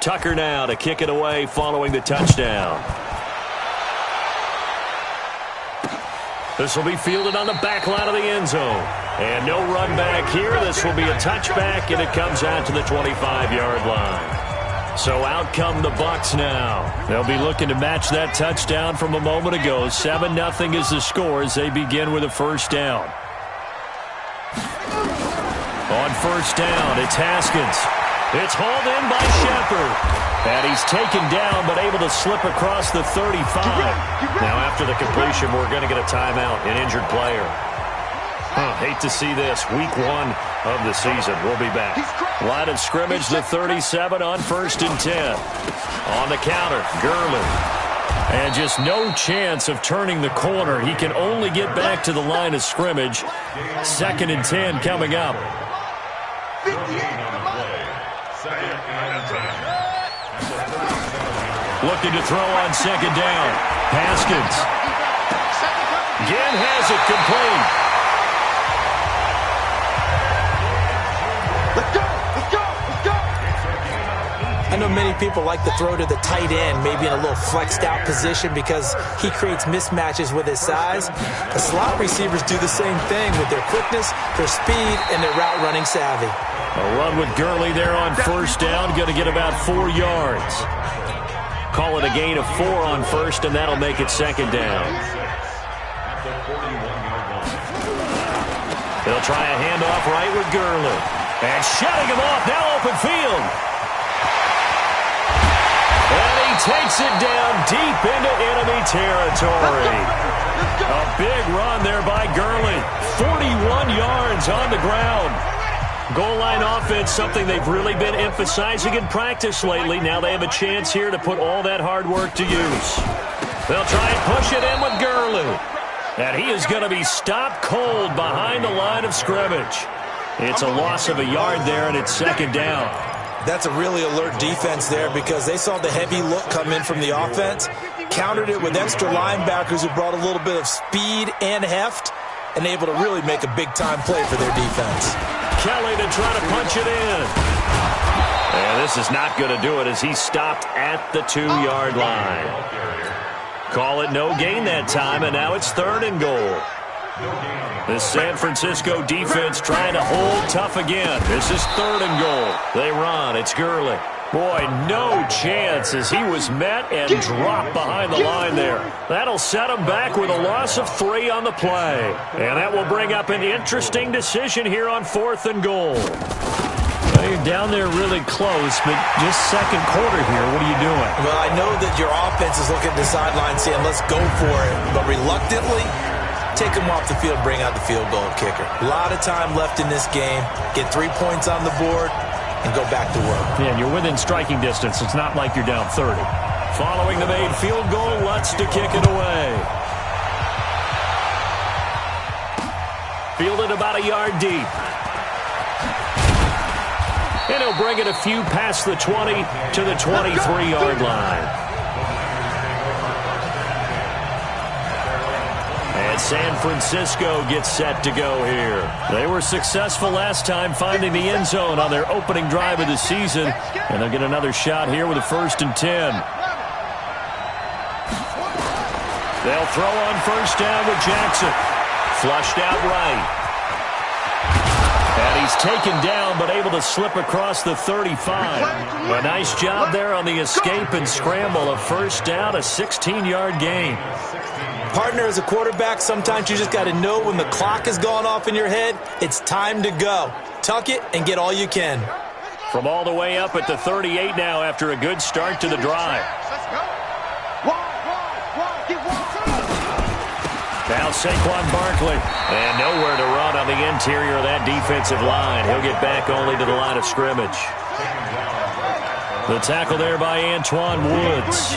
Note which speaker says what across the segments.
Speaker 1: Tucker now to kick it away following the touchdown. This will be fielded on the back line of the end zone. And no run back here. This will be a touchback, and it comes out to the 25-yard line. So out come the Bucs now. They'll be looking to match that touchdown from a moment ago. 7-0 is the score as they begin with a first down. On first down, it's Haskins. It's hauled in by Shepard. And he's taken down, but able to slip across the 35. Now, after the completion, we're going to get a timeout, an injured player. Hate to see this. Week 1 of the season. We'll be back. Line of scrimmage, the 37 on 1st and 10. On the counter, Gurley. And just no chance of turning the corner. He can only get back to the line of scrimmage. 2nd and 10 coming up. Looking to throw on 2nd down. Haskins. Again has it complete.
Speaker 2: Let's go!
Speaker 3: I know many people like to throw to the tight end, maybe in a little flexed out position because he creates mismatches with his size. The slot receivers do the same thing with their quickness, their speed, and their route running savvy.
Speaker 1: A run with Gurley there on first down. Going to get about 4 yards. Call it a gain of 4 on first, and that'll make it 2nd down. They'll try a handoff right with Gurley. And shutting him off, now open field. And he takes it down deep into enemy territory. A big run there by Gurley. 41 yards on the ground. Goal line offense, something they've really been emphasizing in practice lately. Now they have a chance here to put all that hard work to use. They'll try and push it in with Gurley. And he is going to be stopped cold behind the line of scrimmage. It's a loss of a yard there, and it's 2nd down.
Speaker 3: That's a really alert defense there because they saw the heavy look come in from the offense, countered it with extra linebackers who brought a little bit of speed and heft, and able to really make a big-time play for their defense.
Speaker 1: Kelly to try to punch it in. And this is not going to do it as he's stopped at the 2-yard line. Call it no gain that time, and now it's 3rd and goal. The San Francisco defense trying to hold tough again. This is 3rd and goal. They run. It's Gurley. Boy, no chance as he was met and dropped behind the line there. That'll set him back with a loss of 3 on the play. And that will bring up an interesting decision here on 4th and goal. You're down there really close, but just second quarter here. What are you doing?
Speaker 3: Well, I know that your offense is looking at the sideline saying, let's go for it. But reluctantly, take him off the field, bring out the field goal kicker. A lot of time left in this game. Get 3 points on the board and go back to work.
Speaker 1: Yeah, and you're within striking distance. It's not like you're down 30. Following the made field goal, Lutz to kick it away. Fielded about a yard deep. And he'll bring it a few past the 20 to the 23-yard line. And San Francisco gets set to go here. They were successful last time finding the end zone on their opening drive of the season. And they'll get another shot here with a 1st and 10. They'll throw on first down with Jackson. Flushed out right. And he's taken down but able to slip across the 35. A nice job there on the escape and scramble. A first down, a 16-yard gain.
Speaker 3: Partner, as a quarterback, sometimes you just got to know when the clock is going off in your head, it's time to go. Tuck it and get all you can.
Speaker 1: From all the way up at the 38 now after a good start to the drive. Now Saquon Barkley. And nowhere to run on the interior of that defensive line. He'll get back only to the line of scrimmage. The tackle there by Antoine Woods.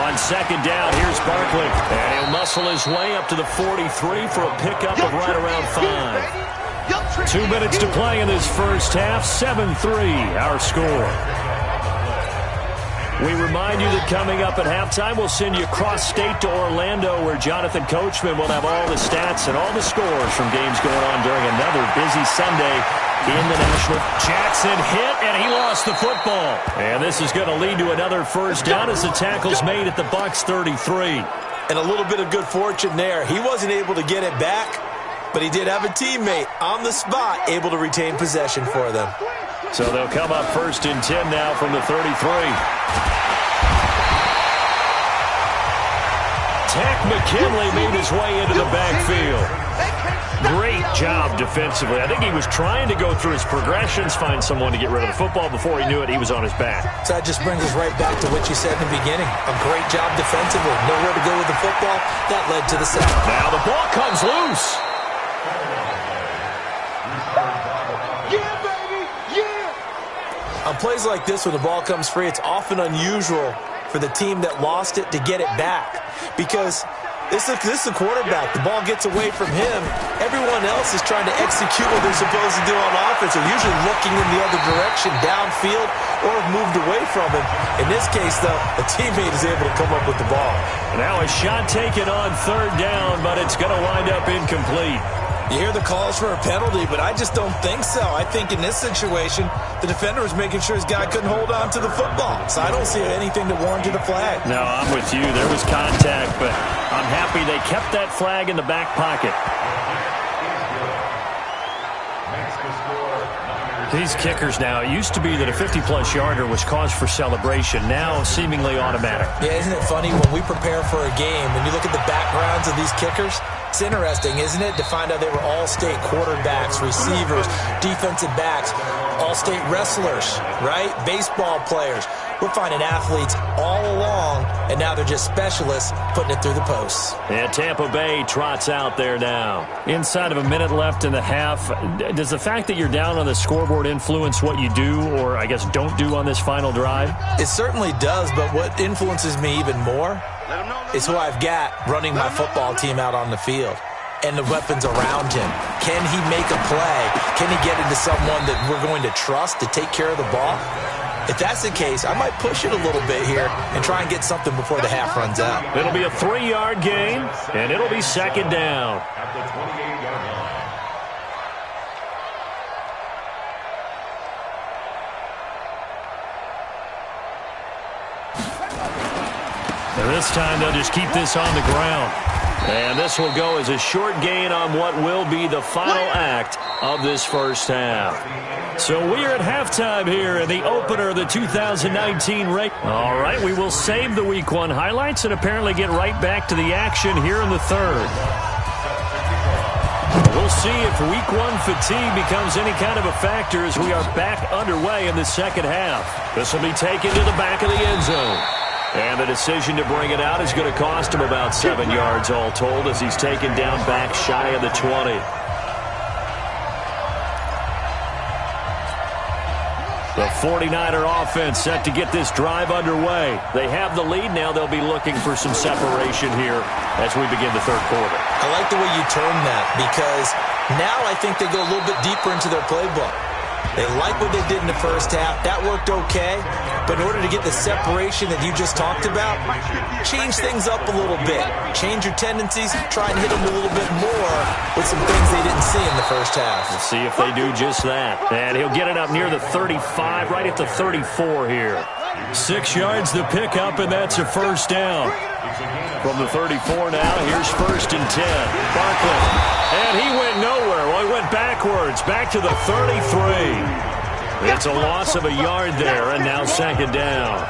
Speaker 1: On second down, here's Barkley. And he'll muscle his way up to the 43 for a pickup of right around 5. 2 minutes to play in this first half. 7-3, our score. We remind you that coming up at halftime, we'll send you cross-state to Orlando, where Jonathan Coachman will have all the stats and all the scores from games going on during another busy Sunday in the national. Jackson hit, and he lost the football. And this is going to lead to another first down as the tackle's made at the Bucs 33.
Speaker 3: And a little bit of good fortune there. He wasn't able to get it back, but he did have a teammate on the spot able to retain possession for them.
Speaker 1: So they'll come up 1st and 10 now from the 33. Tech McKinley made his way into the backfield. Great job defensively. I think he was trying to go through his progressions, find someone to get rid of the football. Before he knew it, he was on his back.
Speaker 3: So that just brings us right back to what you said in the beginning. A great job defensively. Nowhere to go with the football. That led to the sack.
Speaker 1: Now the ball comes loose.
Speaker 2: Yeah, baby, yeah!
Speaker 3: On plays like this, when the ball comes free, it's often unusual for the team that lost it to get it back. Because this is the quarterback. The ball gets away from him. Everyone else is trying to execute what they're supposed to do on offense. They're usually looking in the other direction, downfield, or have moved away from him. In this case, though, a teammate is able to come up with the ball.
Speaker 1: Now a shot taken on 3rd down, but it's going to wind up incomplete.
Speaker 3: You hear the calls for a penalty, but I just don't think so. I think in this situation, the defender was making sure his guy couldn't hold on to the football. So I don't see anything to warrant a flag.
Speaker 1: No, I'm with you. There was contact, but I'm happy they kept that flag in the back pocket. These kickers now, it used to be that a 50-plus yarder was cause for celebration. Now, seemingly automatic.
Speaker 3: Yeah, isn't it funny when we prepare for a game, when you look at the backgrounds of these kickers, it's interesting, isn't it, to find out they were all-state quarterbacks, receivers, defensive backs, all-state wrestlers, right? Baseball players. We're finding athletes all along, and now they're just specialists putting it through the posts.
Speaker 1: And Tampa Bay trots out there now. Inside of a minute left in the half, does the fact that you're down on the scoreboard influence what you do, or I guess don't do on this final drive?
Speaker 3: It certainly does, but what influences me even more is who I've got running my football team out on the field and the weapons around him. Can he make a play? Can he get into someone that we're going to trust to take care of the ball? If that's the case, I might push it a little bit here and try and get something before the half runs out.
Speaker 1: It'll be a 3-yard gain, and it'll be 2nd down. And this time they'll just keep this on the ground. And this will go as a short gain on what will be the final act of this first half. So we are at halftime here in the opener of the 2019 race. All right, we will save the Week 1 highlights and apparently get right back to the action here in the 3rd. We'll see if Week 1 fatigue becomes any kind of a factor as we are back underway in the 2nd half. This will be taken to the back of the end zone. And the decision to bring it out is going to cost him about 7 yards all told as he's taken down back shy of the 20. The 49er offense set to get this drive underway. They have the lead now. They'll be looking for some separation here as we begin the 3rd quarter.
Speaker 3: I like the way you term that because now I think they go a little bit deeper into their playbook. They like what they did in the first half. That worked okay. But in order to get the separation that you just talked about, change things up a little bit. Change your tendencies. Try and hit them a little bit more with some things they didn't see in the first half.
Speaker 1: We'll see if they do just that. And he'll get it up near the 35, right at the 34 here. 6 yards the pickup, and that's a first down. From the 34 now, here's 1st and 10. Barkley. And he went nowhere. Well, he went backwards, back to the 33. It's a loss of a yard there, and now 2nd down.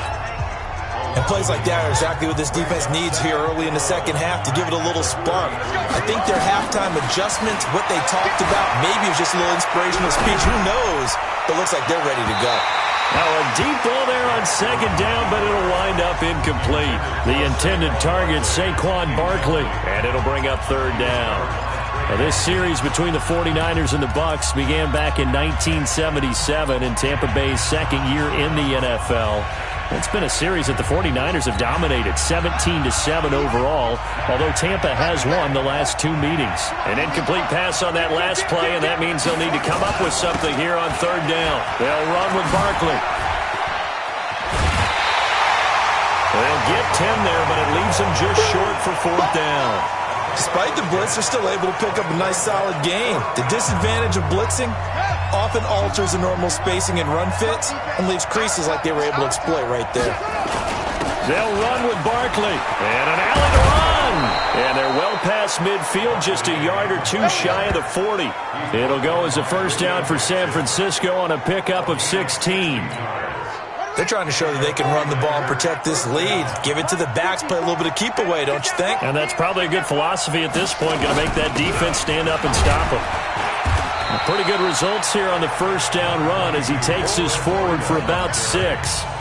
Speaker 3: And plays like that are exactly what this defense needs here early in the 2nd half to give it a little spark. I think their halftime adjustments, what they talked about, maybe it was just a little inspirational speech. Who knows? But it looks like they're ready to go.
Speaker 1: Now a deep ball there on 2nd down, but it'll wind up incomplete. The intended target, Saquon Barkley, and it'll bring up 3rd down. Now, this series between the 49ers and the Bucs began back in 1977 in Tampa Bay's 2nd year in the NFL. It's been a series that the 49ers have dominated, 17-7 overall, although Tampa has won the last 2 meetings. An incomplete pass on that last play, and that means they'll need to come up with something here on 3rd down. They'll run with Barkley. They'll get 10 there, but it leaves them just short for 4th down.
Speaker 3: Despite the blitz, they're still able to pick up a nice solid gain. The disadvantage of blitzing, often alters the normal spacing and run fits and leaves creases like they were able to exploit right there.
Speaker 1: They'll run with Barkley. And an alley to run. And they're well past midfield, just a yard or two shy of the 40. It'll go as a first down for San Francisco on a pickup of 16.
Speaker 3: They're trying to show that they can run the ball and protect this lead. Give it to the backs, play a little bit of keep away, don't you think?
Speaker 1: And that's probably a good philosophy at this point. Going to make that defense stand up and stop them. Pretty good results here on the first down run as he takes this forward for about 6.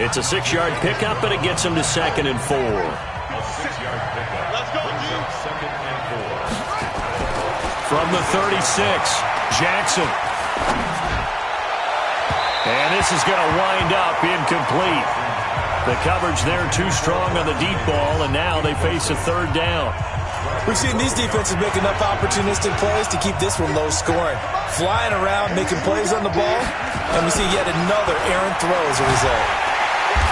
Speaker 1: It's a 6-yard pickup, but it gets him to 2nd and 4. From the 36, Jackson. And this is going to wind up incomplete. The coverage there too strong on the deep ball, and now they face a 3rd down.
Speaker 3: We've seen these defenses make enough opportunistic plays to keep this one low scoring. Flying around, making plays on the ball, and we see yet another errant throw as a result.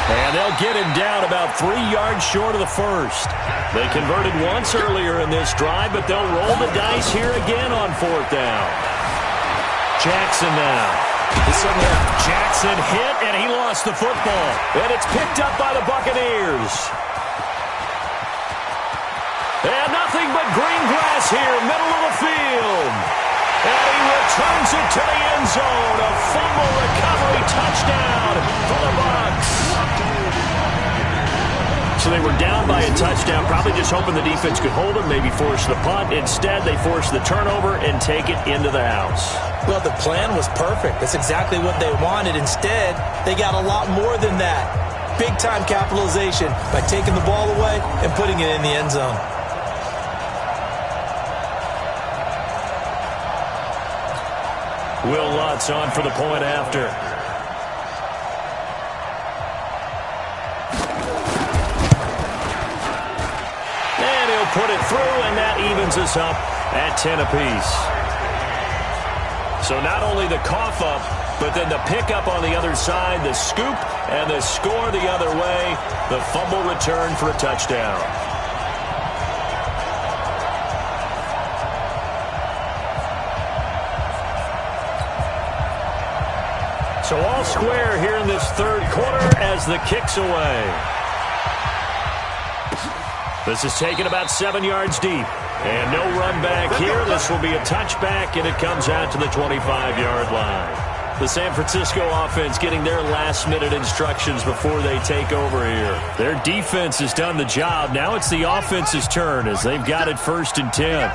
Speaker 1: And they'll get him down about 3 yards short of the first. They converted once earlier in this drive, but they'll roll the dice here again on 4th down. Jackson now. Jackson hit, and he lost the football. And it's picked up by the Buccaneers. And nothing but green grass here, middle of the field. And he returns it to the end zone. A fumble recovery touchdown for the Bucs. So they were down by a touchdown, probably just hoping the defense could hold them, maybe force the punt. Instead, they forced the turnover and take it into the house.
Speaker 3: Well, the plan was perfect. That's exactly what they wanted. Instead, they got a lot more than that. Big-time capitalization by taking the ball away and putting it in the end zone.
Speaker 1: Will Lutz on for the point after. And he'll put it through, and that evens us up at 10 apiece. So not only the cough up, but then the pickup on the other side, the scoop, and the score the other way. The fumble return for a touchdown. So all square here in this 3rd quarter as the kick's away. This is taken about 7 yards deep. And no run back here. This will be a touchback, and it comes out to the 25-yard line. The San Francisco offense getting their last-minute instructions before they take over here. Their defense has done the job. Now it's the offense's turn as they've got it 1st and 10.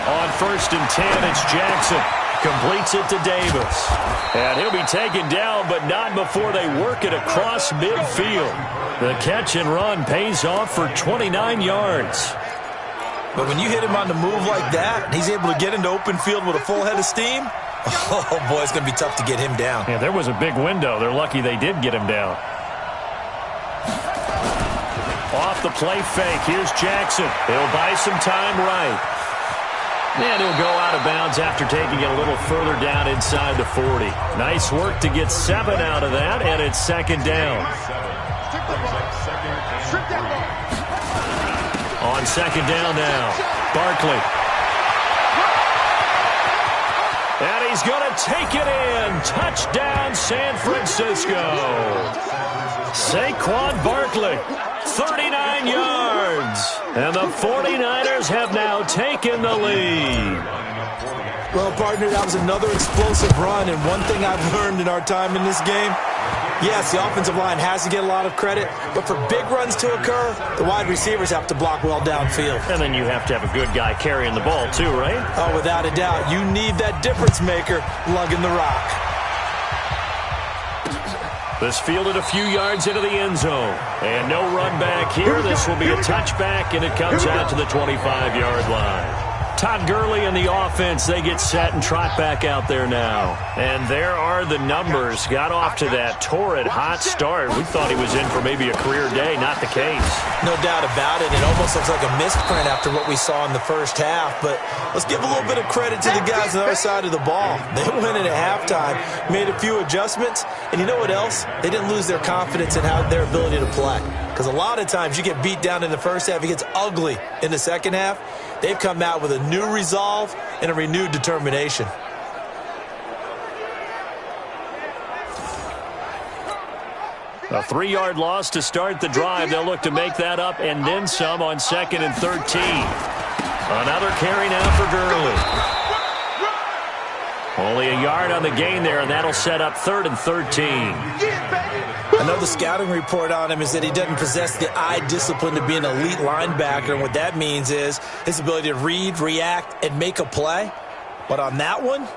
Speaker 1: On 1st and 10, it's Jackson. Completes it to Davis. And he'll be taken down, but not before they work it across midfield. The catch and run pays off for 29 yards.
Speaker 3: But when you hit him on the move like that, and he's able to get into open field with a full head of steam, oh, boy, it's going to be tough to get him down.
Speaker 1: Yeah, there was a big window. They're lucky they did get him down. Off the play fake. Here's Jackson. He'll buy some time right. And he'll go out of bounds after taking it a little further down inside the 40. Nice work to get 7 out of that, and it's 2nd down. On 2nd down now, Barkley. And he's going to take it in. Touchdown, San Francisco. Saquon Barkley, 39 yards. And the 49ers have now taken the lead.
Speaker 3: Well, partner, that was another explosive run, and one thing I've learned in our time in this game, yes, the offensive line has to get a lot of credit, but for big runs to occur, the wide receivers have to block well downfield.
Speaker 1: And then you have to have a good guy carrying the ball too, right?
Speaker 3: Oh, without a doubt. You need that difference maker lugging the rock.
Speaker 1: This fielded a few yards into the end zone. And no run back here. This will be a touchback, and it comes out to the 25-yard line. Todd Gurley and the offense, they get set and trot back out there now. And there are the numbers. Got off to that torrid hot start. We thought he was in for maybe a career day. Not the case.
Speaker 3: No doubt about it. It almost looks like a misprint after what we saw in the first half. But let's give a little bit of credit to the guys on our side of the ball. They went in at halftime, made a few adjustments, and you know what else? They didn't lose their confidence in their ability to play. Because a lot of times you get beat down in the first half, it gets ugly in the second half. They've come out with a new resolve and a renewed determination.
Speaker 1: A 3-yard loss to start the drive. They'll look to make that up and then some on 2nd and 13. Another carry now for Gurley. Only a yard on the gain there, and that'll set up 3rd and 13.
Speaker 3: I know the scouting report on him is that he doesn't possess the eye discipline to be an elite linebacker, and what that means is his ability to read, react, and make a play. But on that one,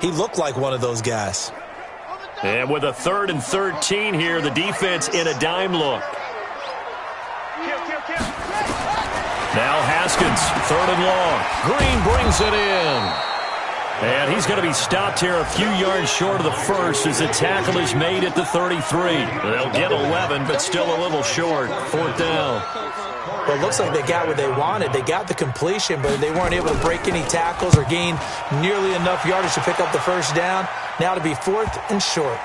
Speaker 3: he looked like one of those guys.
Speaker 1: And with a 3rd and 13 here, the defense in a dime look. Now Haskins, 3rd and long. Green brings it in. And he's going to be stopped here a few yards short of the first as the tackle is made at the 33. They'll get 11, but still a little short. 4th down.
Speaker 3: Well, it looks like they got what they wanted. They got the completion, but they weren't able to break any tackles or gain nearly enough yardage to pick up the first down. Now to be 4th and short.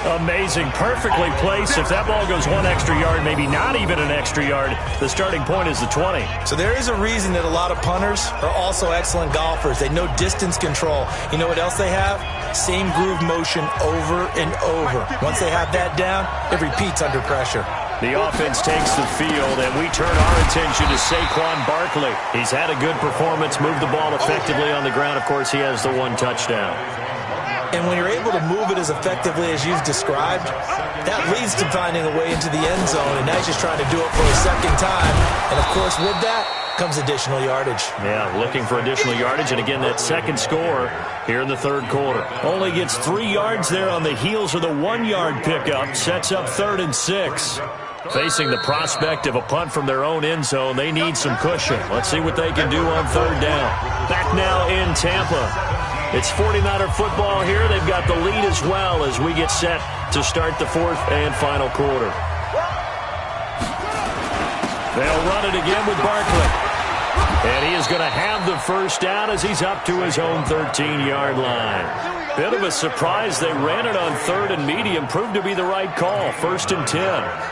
Speaker 1: Amazing. Perfectly placed. If that ball goes 1 extra yard, maybe not even an extra yard, the starting point is the 20.
Speaker 3: So there is a reason that a lot of punters are also excellent golfers. They know distance control. You know what else they have? Same groove motion over and over. Once they have that down, it repeats under pressure.
Speaker 1: The offense takes the field, and we turn our attention to Saquon Barkley. He's had a good performance, moved the ball effectively on the ground. Of course, he has the 1 touchdown.
Speaker 3: And when you're able to move it as effectively as you've described, that leads to finding a way into the end zone, and now he's just trying to do it for a second time. And, of course, with that comes additional yardage.
Speaker 1: Yeah, looking for additional yardage, and again, that second score here in the 3rd quarter. Only gets 3 yards there on the heels of the 1-yard pickup, sets up 3rd and 6. Facing the prospect of a punt from their own end zone, they need some cushion. Let's see what they can do on 3rd down. Back now in Tampa. It's 49er football here. They've got the lead as well as we get set to start the 4th and final quarter. They'll run it again with Barkley. And he is going to have the first down as he's up to his own 13-yard line. Bit of a surprise. They ran it on 3rd and medium. Proved to be the right call. 1st and 10.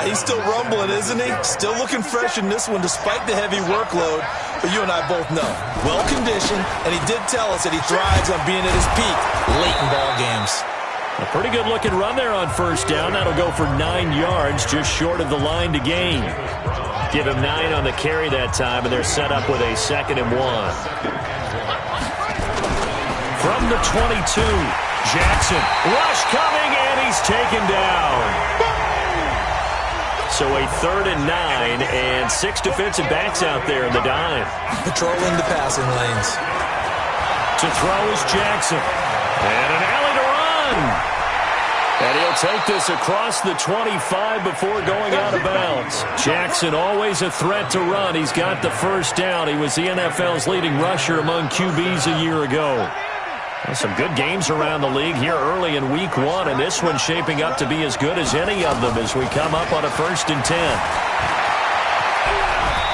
Speaker 3: He's still rumbling, isn't he? Still looking fresh in this one despite the heavy workload. But you and I both know, well-conditioned, and he did tell us that he thrives on being at his peak late in ball games.
Speaker 1: A pretty good-looking run there on 1st down. That'll go for 9 yards, just short of the line to gain. Give him 9 on the carry that time, and they're set up with a 2nd and 1. From the 22, Jackson. Rush coming, and he's taken down. So a 3rd and 9, and 6 defensive backs out there in the dime.
Speaker 3: Patrolling the passing lanes.
Speaker 1: To throw is Jackson. And an alley to run. And he'll take this across the 25 before going out of bounds. Jackson always a threat to run. He's got the first down. He was the NFL's leading rusher among QBs a year ago. Well, some good games around the league here early in week 1, and this one's shaping up to be as good as any of them as we come up on a 1st and 10.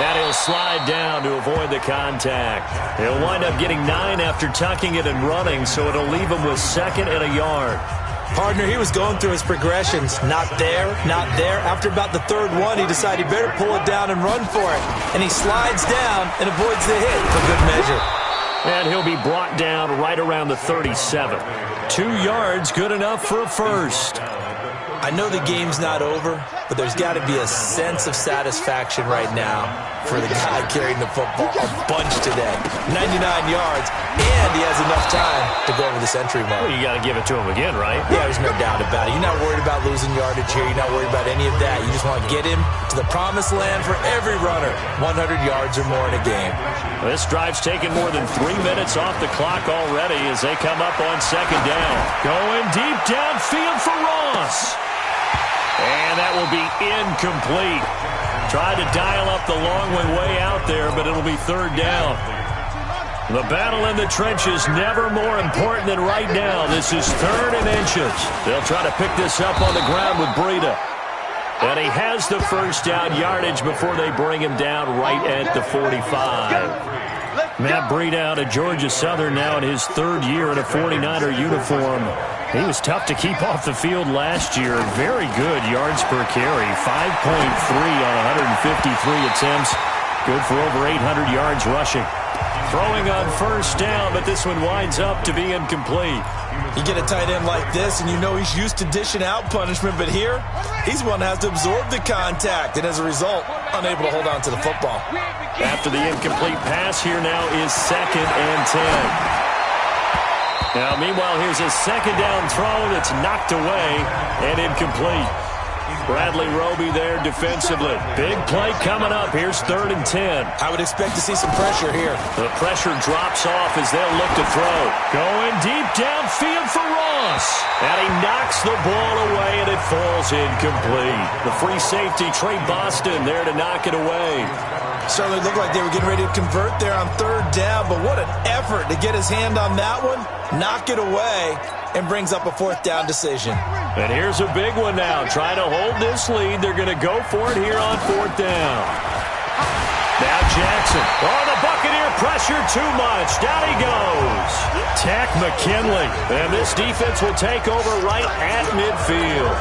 Speaker 1: And he'll slide down to avoid the contact. He'll wind up getting 9 after tucking it and running, so it'll leave him with 2nd and a yard.
Speaker 3: Partner, he was going through his progressions. Not there, not there. After about the 3rd one, he decided he better pull it down and run for it. And he slides down and avoids the hit for good measure.
Speaker 1: And he'll be brought down right around the 37. 2 yards, good enough for a first.
Speaker 3: I know the game's not over, but there's got to be a sense of satisfaction right now for the guy carrying the football a bunch today. 99 yards, and he has enough time to go over the century mark.
Speaker 1: Well, you got to give it to him again, right?
Speaker 3: Yeah, there's no doubt about it. You're not worried about losing yardage here. You're not worried about any of that. You just want to get him to the promised land for every runner. 100 yards or more in a game.
Speaker 1: Well, this drive's taken more than 3 minutes off the clock already as they come up on 2nd down. Going deep downfield for Ross. And that will be incomplete. Tried to dial up the long one way out there, but it'll be 3rd down. The battle in the trenches never more important than right now. This is 3rd and inches. They'll try to pick this up on the ground with Breida. And he has the first down yardage before they bring him down right at the 45. Matt Breida out of Georgia Southern now in his 3rd year in a 49er uniform. He was tough to keep off the field last year. Very good yards per carry. 5.3 on 153 attempts. Good for over 800 yards rushing. Throwing on first down, but this one winds up to be incomplete.
Speaker 3: You get a tight end like this, and you know he's used to dishing out punishment, but here, he's one that has to absorb the contact, and as a result, unable to hold on to the football.
Speaker 1: After the incomplete pass, here now is 2nd and 10. Now, meanwhile, here's a second down throw that's knocked away and incomplete. Bradley Roby there defensively. Big play coming up. Here's 3rd and 10.
Speaker 3: I would expect to see some pressure here.
Speaker 1: The pressure drops off as they'll look to throw. Going deep downfield for Ross. And he knocks the ball away, and it falls incomplete. The free safety, Trey Boston, there to knock it away.
Speaker 3: Certainly looked like they were getting ready to convert there on 3rd down, but what an effort to get his hand on that one, knock it away, and brings up a 4th down decision.
Speaker 1: And here's a big one now. Trying to hold this lead. They're going to go for it here on 4th down. Now Jackson. Oh, the Buccaneer pressure too much. Down he goes. Tack McKinley. And this defense will take over right at midfield.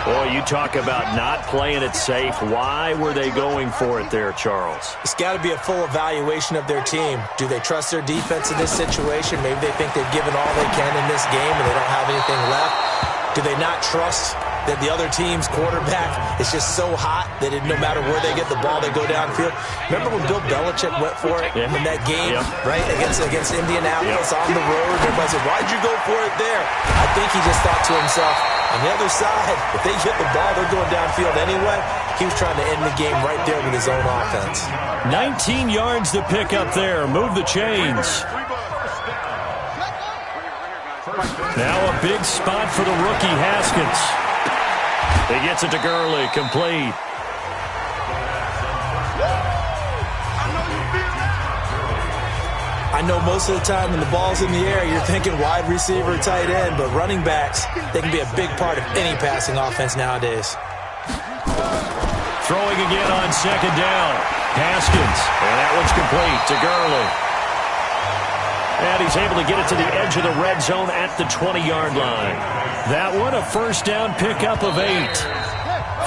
Speaker 1: Boy, you talk about not playing it safe. Why were they going for it there, Charles?
Speaker 3: It's got to be a full evaluation of their team. Do they trust their defense in this situation? Maybe they think they've given all they can in this game and they don't have anything left. Do they not trust that the other team's quarterback is just so hot that no matter where they get the ball, they go downfield? Remember when Bill Belichick went for it in that game, right, against Indianapolis on the road? Everybody said, why'd you go for it there? I think he just thought to himself, on the other side, if they hit the ball, they're going downfield anyway. He was trying to end the game right there with his own offense.
Speaker 1: 19 yards to pick up there. Move the chains. Now a big spot for the rookie Haskins. He gets it to Gurley, complete.
Speaker 3: I know most of the time when the ball's in the air, you're thinking wide receiver, tight end, but running backs, they can be a big part of any passing offense nowadays.
Speaker 1: Throwing again on 2nd down. Haskins, and that one's complete to Gurley. And he's able to get it to the edge of the red zone at the 20-yard line. That one, a 1st down pickup of 8.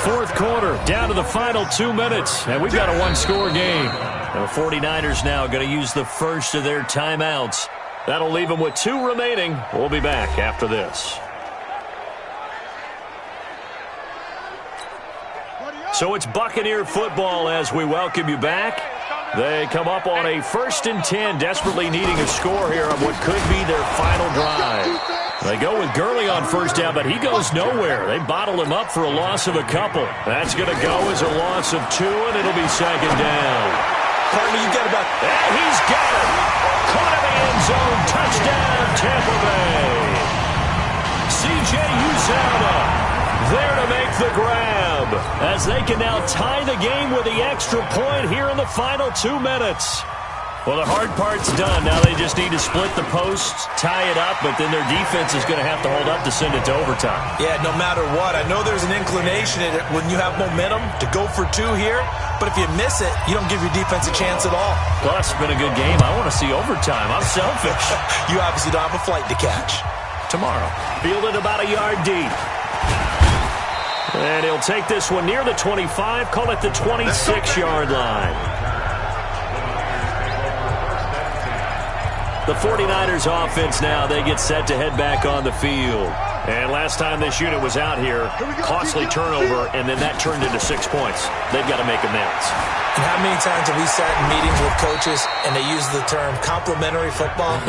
Speaker 1: 4th quarter, down to the final 2 minutes, and we've got a one-score game. The 49ers now going to use the first of their timeouts. That'll leave them with 2 remaining. We'll be back after this. So it's Buccaneer football as we welcome you back. They come up on a 1st and 10, desperately needing a score here on what could be their final drive. They go with Gurley on 1st down, but he goes nowhere. They bottle him up for a loss of a couple. That's going to go as a loss of 2, and it'll be 2nd down.
Speaker 3: Partner, you got about...
Speaker 1: And he's got it. Caught in the end zone. Touchdown, Tampa Bay. C.J. Uzomah there to make the grab, as they can now tie the game with the extra point here in the final 2 minutes. Well, the hard part's done. Now they just need to split the posts, tie it up, but then their defense is going to have to hold up to send it to overtime.
Speaker 3: Yeah, no matter what. I know there's an inclination in it when you have momentum to go for 2 here, but if you miss it, you don't give your defense a chance at all.
Speaker 1: Plus, it's been a good game. I want to see overtime. I'm selfish.
Speaker 3: You obviously don't have a flight to catch.
Speaker 1: Tomorrow. Fielded about a yard deep. And he'll take this one near the 25, call it the 26-yard line. The 49ers offense now, they get set to head back on the field. And last time this unit was out here, costly turnover, and then that turned into 6 points. They've got to make amends.
Speaker 3: And how many times have we sat in meetings with coaches and they use the term complementary football?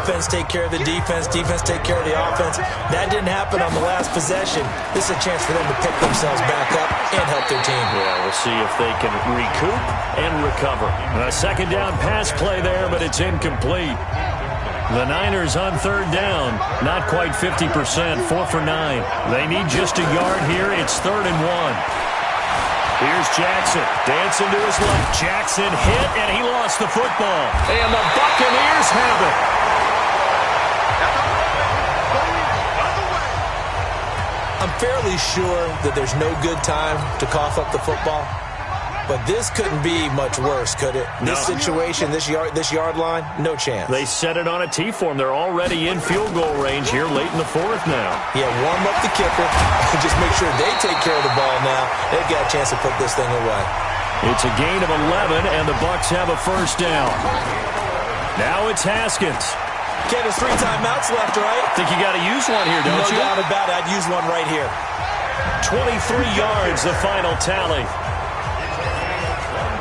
Speaker 3: Offense take care of the defense, defense take care of the offense. That didn't happen on the last possession. This is a chance for them to pick themselves back up and help their team.
Speaker 1: Yeah, we'll see if they can recoup and recover. A 2nd down pass play there, but it's incomplete. The Niners on 3rd down, not quite 50%, 4 for 9. They need just a yard here. It's 3rd and 1. Here's Jackson, dancing to his left. Jackson hit, and he lost the football. And the Buccaneers have it.
Speaker 3: I'm fairly sure that there's no good time to cough up the football. But this couldn't be much worse, could it?
Speaker 1: No.
Speaker 3: This situation, this yard line, no chance.
Speaker 1: They set it on a T-form. They're already in field goal range here late in the fourth now.
Speaker 3: Yeah, warm up the kicker. Just make sure they take care of the ball now. They've got a chance to put this thing away.
Speaker 1: It's a gain of 11, and the Bucs have a first down. Now it's Haskins.
Speaker 3: Okay, there's 3 timeouts left, right?
Speaker 1: Think you got to use one here, don't you?
Speaker 3: No doubt about it. I'd use one right here.
Speaker 1: 23 yards, the final tally.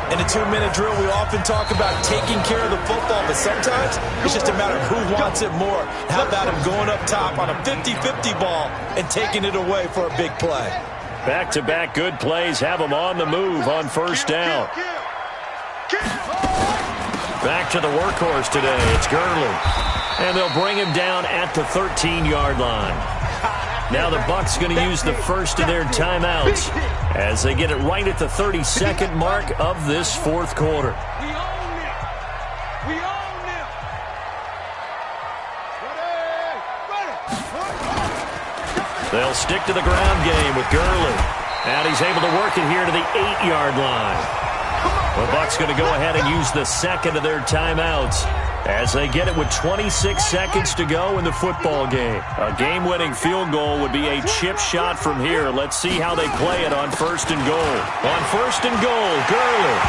Speaker 3: In a 2-minute drill, we often talk about taking care of the football, but sometimes it's just a matter of who wants it more. How about him going up top on a 50-50 ball and taking it away for a big play?
Speaker 1: Back-to-back good plays have them on the move on first down. Back to the workhorse today. It's Gurley. And they'll bring him down at the 13-yard line. Now the Bucs going to use the first of their timeouts as they get it right at the 32nd mark of this fourth quarter. They'll stick to the ground game with Gurley. And he's able to work it here to the 8-yard line. The Bucs going to go ahead and use the second of their timeouts as they get it with 26 seconds to go in the football game. A game-winning field goal would be a chip shot from here. Let's see how they play it on first and goal. On first and goal, Gurley.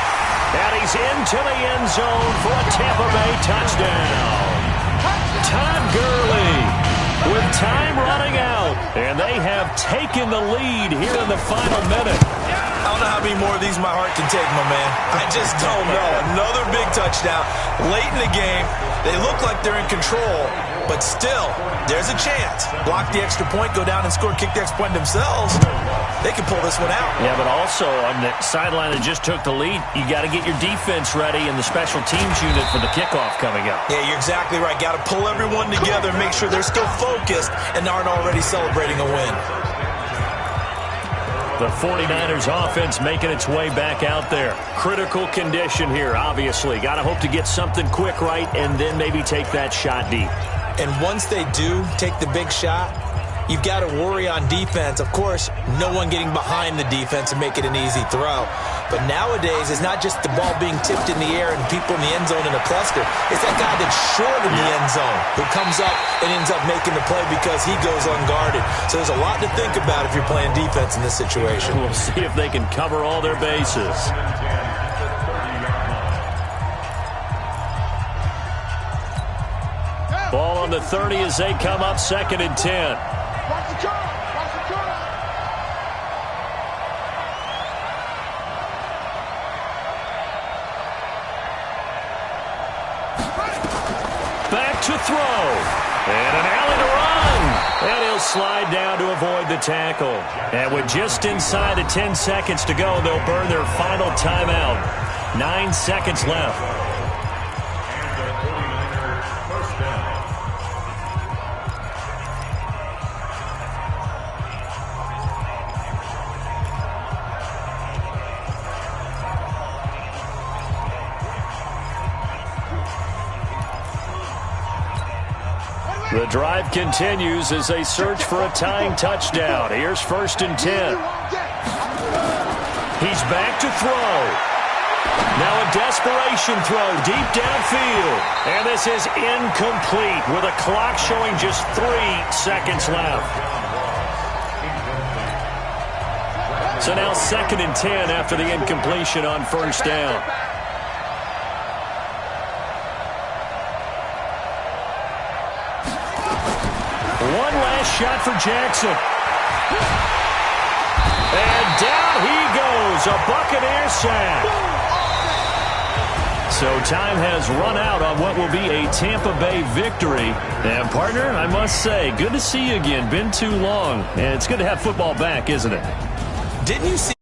Speaker 1: And he's into the end zone for a Tampa Bay touchdown. Todd Gurley with time running out. And they have taken the lead here in the final minute.
Speaker 3: I don't know how many more of these my heart can take, my man. I just don't know. Another big touchdown. Late in the game, they look like they're in control, but still, there's a chance. Block the extra point, go down and score, kick the extra point themselves. They can pull this one out.
Speaker 1: Yeah, but also on the sideline that just took the lead, you got to get your defense ready and the special teams unit for the kickoff coming up.
Speaker 3: Yeah, you're exactly right. Got to pull everyone together and make sure they're still focused and aren't already celebrating a win.
Speaker 1: The 49ers offense making its way back out there. Critical condition here, obviously. Got to hope to get something quick right and then maybe take that shot deep.
Speaker 3: And once they do take the big shot, you've got to worry on defense. Of course, no one getting behind the defense and make it an easy throw. But nowadays, it's not just the ball being tipped in the air and people in the end zone in a cluster. It's that guy that's short in the end zone who comes up and ends up making the play because he goes unguarded. So there's a lot to think about if you're playing defense in this situation.
Speaker 1: We'll see if they can cover all their bases. Ball on the 30 as they come up 2nd and 10. Back to throw. And an alley to run. And he'll slide down to avoid the tackle. And with just inside of 10 seconds to go, they'll burn their final timeout. 9 seconds left. The drive continues as they search for a tying touchdown. Here's 1st and 10. He's back to throw. Now a desperation throw deep downfield. And this is incomplete with a clock showing just 3 seconds left. So now 2nd and 10 after the incompletion on first down. One last shot for Jackson. And down he goes, a Buccaneer sack. So time has run out on what will be a Tampa Bay victory. And, partner, I must say, good to see you again. Been too long. And it's good to have football back, isn't it?
Speaker 3: Didn't you see